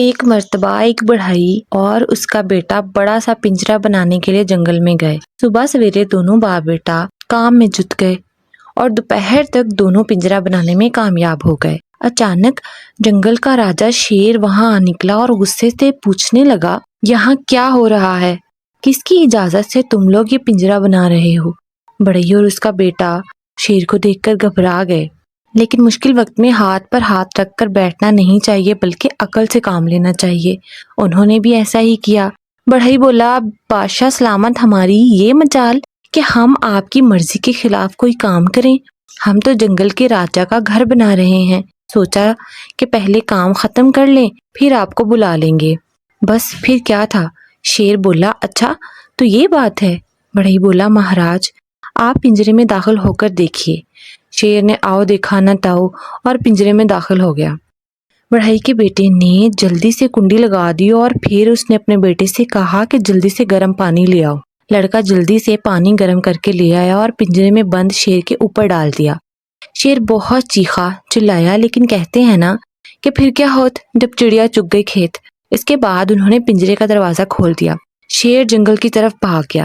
ایک مرتبہ ایک بڑھئی اور اس کا بیٹا بڑا سا پنجرا بنانے کے لیے جنگل میں گئے۔ صبح سویرے دونوں باپ بیٹا کام میں جٹ گئے اور دوپہر تک دونوں پنجرا بنانے میں کامیاب ہو گئے۔ اچانک جنگل کا راجا شیر وہاں آ نکلا اور غصے سے پوچھنے لگا، یہاں کیا ہو رہا ہے؟ کس کی اجازت سے تم لوگ یہ پنجرا بنا رہے ہو؟ بڑھئی اور اس کا بیٹا شیر کو دیکھ کر گھبرا گئے، لیکن مشکل وقت میں ہاتھ پر ہاتھ رکھ کر بیٹھنا نہیں چاہیے بلکہ عقل سے کام لینا چاہیے۔ انہوں نے بھی ایسا ہی کیا۔ بڑھئی بولا، بادشاہ سلامت، ہماری یہ مجال کہ ہم آپ کی مرضی کے خلاف کوئی کام کریں؟ ہم تو جنگل کے راجا کا گھر بنا رہے ہیں، سوچا کہ پہلے کام ختم کر لیں پھر آپ کو بلا لیں گے۔ بس پھر کیا تھا؟ شیر بولا، اچھا تو یہ بات ہے۔ بڑھئی بولا، مہاراج آپ پنجرے میں داخل ہو کر دیکھیے۔ شیر نے آؤ دیکھا نہ تاؤ اور پنجرے میں داخل ہو گیا۔ بڑھئی کے بیٹے نے جلدی سے کنڈی لگا دی اور پھر اس نے اپنے بیٹے سے کہا کہ جلدی سے گرم پانی لے آؤ۔ لڑکا جلدی سے پانی گرم کر کے لے آیا اور پنجرے میں بند شیر کے اوپر ڈال دیا۔ شیر بہت چیخا چلایا، لیکن کہتے ہیں نا کہ پھر کیا ہوت جب چڑیا چگ گئی کھیت۔ اس کے بعد انہوں نے پنجرے کا دروازہ کھول دیا۔ شیر جنگل کی طرف بھاگ گیا۔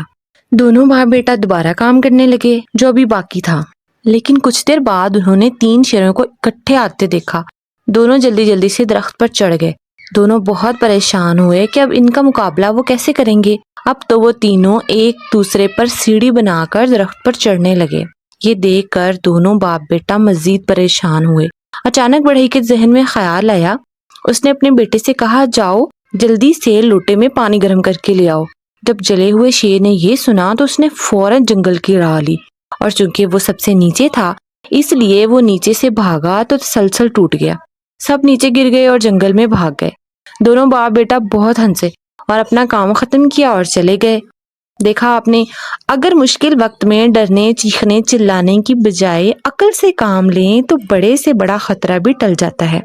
دونوں باپ بیٹا دوبارہ کام کرنے لگے جو ابھی باقی تھا، لیکن کچھ دیر بعد انہوں نے 3 شیروں کو اکٹھے آتے دیکھا۔ دونوں جلدی جلدی سے درخت پر چڑھ گئے۔ دونوں بہت پریشان ہوئے کہ اب ان کا مقابلہ وہ کیسے کریں گے۔ اب تو وہ تینوں ایک دوسرے پر سیڑھی بنا کر درخت پر چڑھنے لگے۔ یہ دیکھ کر دونوں باپ بیٹا مزید پریشان ہوئے۔ اچانک بڑھئی کے ذہن میں خیال آیا۔ اس نے اپنے بیٹے سے کہا، جاؤ جلدی سے لوٹے میں پانی گرم کر کے لے آؤ۔ جب جلے ہوئے شیر نے یہ سنا تو اس نے فوراً جنگل کی راہ لی، اور چونکہ وہ سب سے نیچے تھا اس لیے وہ نیچے سے بھاگا تو تسلسل ٹوٹ گیا۔ سب نیچے گر گئے اور جنگل میں بھاگ گئے۔ دونوں باپ بیٹا بہت ہنسے اور اپنا کام ختم کیا اور چلے گئے۔ دیکھا آپ نے، اگر مشکل وقت میں ڈرنے چیخنے چلانے کی بجائے عقل سے کام لیں تو بڑے سے بڑا خطرہ بھی ٹل جاتا ہے۔